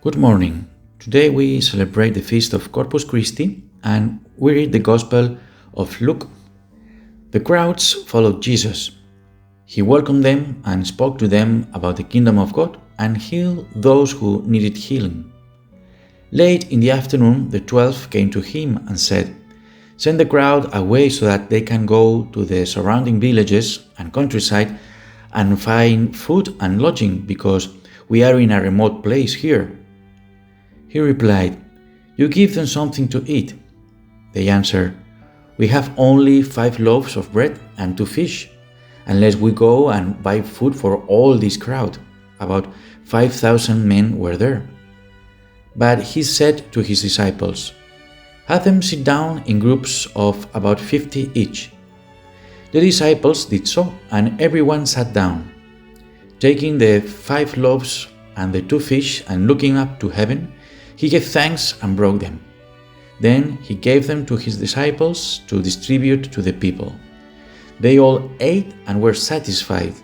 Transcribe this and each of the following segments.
Good morning. Today we celebrate the feast of Corpus Christi and we read the Gospel of Luke. The crowds followed Jesus. He welcomed them and spoke to them about the kingdom of God and healed those who needed healing. Late in the afternoon, the 12 came to him and said, "Send the crowd away so that they can go to the surrounding villages and countryside and find food and lodging because we are in a remote place here." He replied, "You give them something to eat." They answered, "We have only 5 loaves of bread and 2 fish, unless we go and buy food for all this crowd." About 5,000 men were there. But he said to his disciples, "Have them sit down in groups of about 50 each." The disciples did so, and everyone sat down. Taking the 5 loaves and the 2 fish and looking up to heaven, he gave thanks and broke them. Then he gave them to his disciples to distribute to the people. They all ate and were satisfied,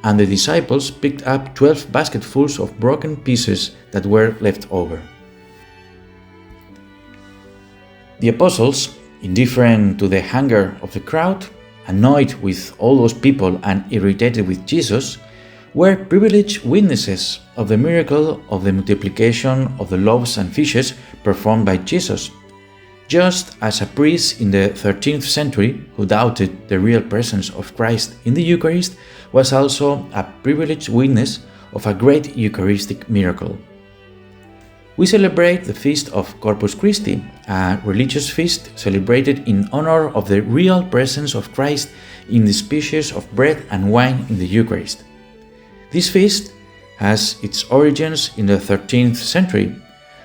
and the disciples picked up 12 basketfuls of broken pieces that were left over. The apostles, indifferent to the hunger of the crowd, annoyed with all those people and irritated with Jesus, were privileged witnesses of the miracle of the multiplication of the loaves and fishes performed by Jesus, just as a priest in the 13th century who doubted the real presence of Christ in the Eucharist was also a privileged witness of a great Eucharistic miracle. We celebrate the feast of Corpus Christi, a religious feast celebrated in honor of the real presence of Christ in the species of bread and wine in the Eucharist. This feast has its origins in the 13th century,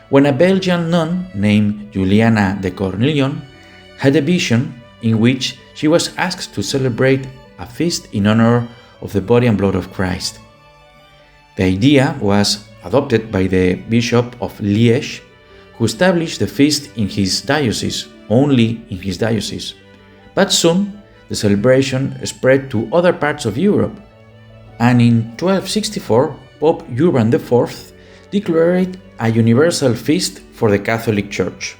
when a Belgian nun named Juliana de Cornelion had a vision in which she was asked to celebrate a feast in honor of the body and blood of Christ. The idea was adopted by the Bishop of Liège, who established the feast in his diocese, only in his diocese. But soon, the celebration spread to other parts of Europe, and in 1264, Pope Urban IV declared a universal feast for the Catholic Church.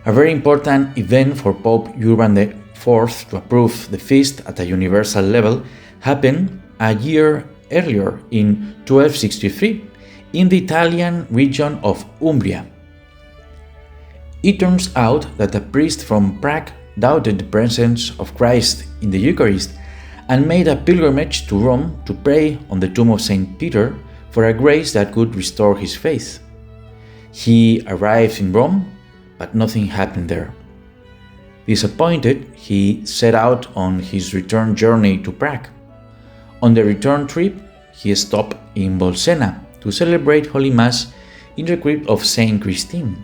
A very important event for Pope Urban IV to approve the feast at a universal level happened a year earlier in 1263 in the Italian region of Umbria. It turns out that a priest from Prague doubted the presence of Christ in the Eucharist and made a pilgrimage to Rome to pray on the tomb of St. Peter for a grace that could restore his faith. He arrived in Rome, but nothing happened there. Disappointed, he set out on his return journey to Prague. On the return trip, he stopped in Bolsena to celebrate Holy Mass in the crypt of Saint Christine.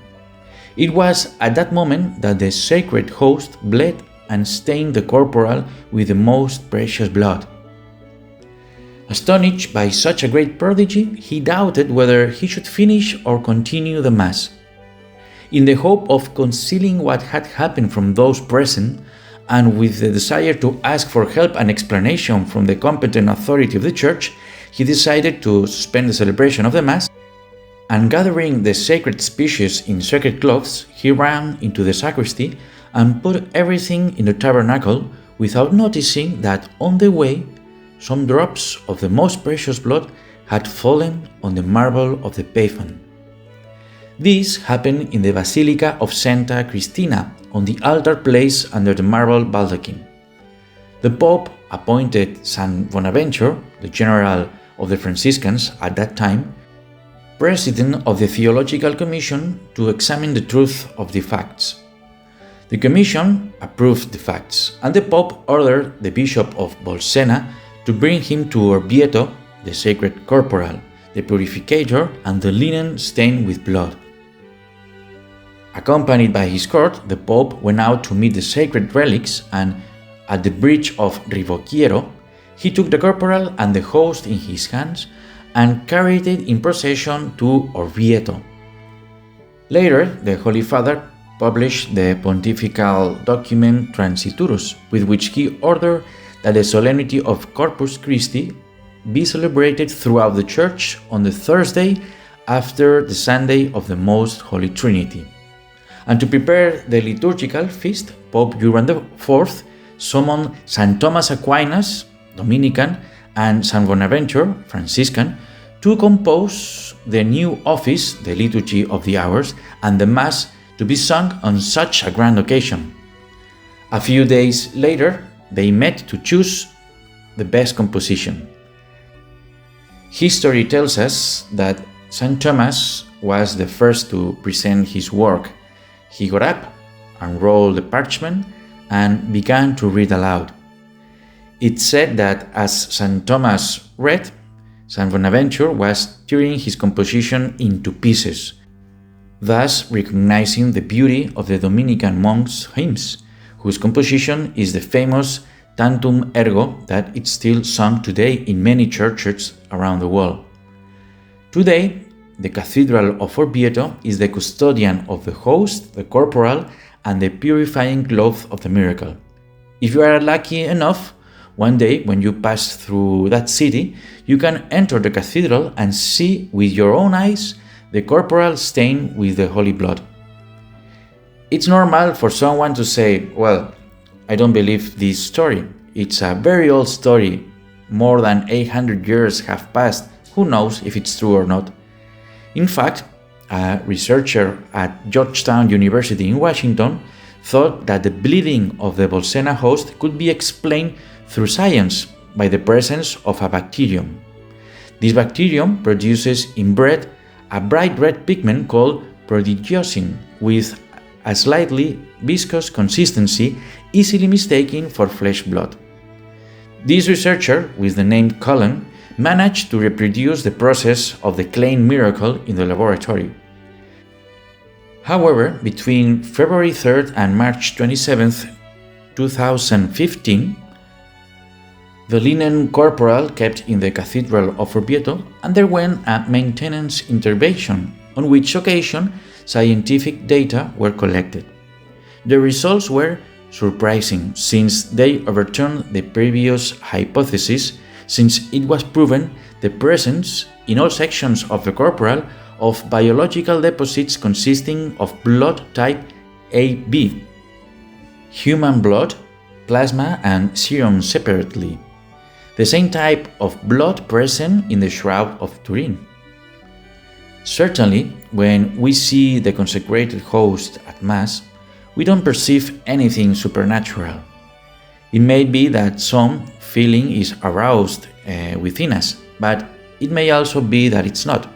It was at that moment that the sacred host bled and stained the corporal with the most precious blood. Astonished by such a great prodigy, he doubted whether he should finish or continue the Mass. In the hope of concealing what had happened from those present, and with the desire to ask for help and explanation from the competent authority of the Church, he decided to suspend the celebration of the Mass, and gathering the sacred species in sacred cloths, he ran into the sacristy and put everything in the tabernacle without noticing that on the way some drops of the most precious blood had fallen on the marble of the pavement. This happened in the Basilica of Santa Cristina, on the altar place under the marble baldachin. The Pope appointed St. Bonaventure, the general of the Franciscans at that time, president of the Theological Commission to examine the truth of the facts. The commission approved the facts, and the Pope ordered the Bishop of Bolsena to bring him to Orvieto, the sacred corporal, the purificator, and the linen stained with blood. Accompanied by his court, the Pope went out to meet the sacred relics, and at the bridge of Rivochiero, he took the corporal and the host in his hands and carried it in procession to Orvieto. Later, the Holy Father published the pontifical document Transiturus, with which he ordered that the solemnity of Corpus Christi be celebrated throughout the Church on the Thursday after the Sunday of the Most Holy Trinity. And to prepare the liturgical feast, Pope Urban IV summoned St. Thomas Aquinas, Dominican, and St. Bonaventure, Franciscan, to compose the new office, the Liturgy of the Hours, and the Mass to be sung on such a grand occasion. A few days later, they met to choose the best composition. History tells us that St. Thomas was the first to present his work. He got up, unrolled the parchment, and began to read aloud. It's said that as St. Thomas read, St. Bonaventure was tearing his composition into pieces, thus recognizing the beauty of the Dominican monks' hymns, whose composition is the famous Tantum Ergo that is still sung today in many churches around the world. Today, the Cathedral of Orvieto is the custodian of the host, the corporal, and the purifying cloth of the miracle. If you are lucky enough, one day when you pass through that city, you can enter the cathedral and see with your own eyes the corporal stained with the holy blood. It's normal for someone to say, well, I don't believe this story. It's a very old story. More than 800 years have passed. Who knows if it's true or not? In fact, a researcher at Georgetown University in Washington thought that the bleeding of the Bolsena host could be explained through science by the presence of a bacterium. This bacterium produces in bread a bright red pigment called prodigiosin with a slightly viscous consistency easily mistaken for flesh blood. This researcher, with the name Cullen, managed to reproduce the process of the claimed miracle in the laboratory. However, between February 3rd and March 27th, 2015, the linen corporal kept in the Cathedral of Orvieto underwent a maintenance intervention, on which occasion scientific data were collected. The results were surprising, since they overturned the previous hypothesis, since it was proven the presence in all sections of the corporal of biological deposits consisting of blood type AB, human blood, plasma, and serum separately, the same type of blood present in the Shroud of Turin. Certainly, when we see the consecrated host at Mass, we don't perceive anything supernatural. It may be that some feeling is aroused within us, but it may also be that it's not.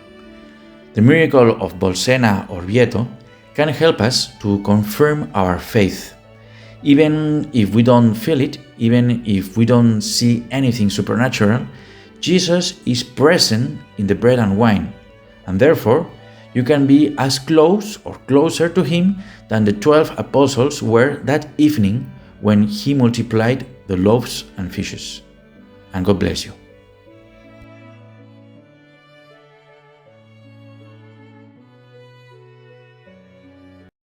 The miracle of Bolsena-Orvieto can help us to confirm our faith. Even if we don't feel it, even if we don't see anything supernatural, Jesus is present in the bread and wine, and therefore you can be as close or closer to Him than the 12 apostles were that evening when He multiplied the loaves and fishes. And God bless you.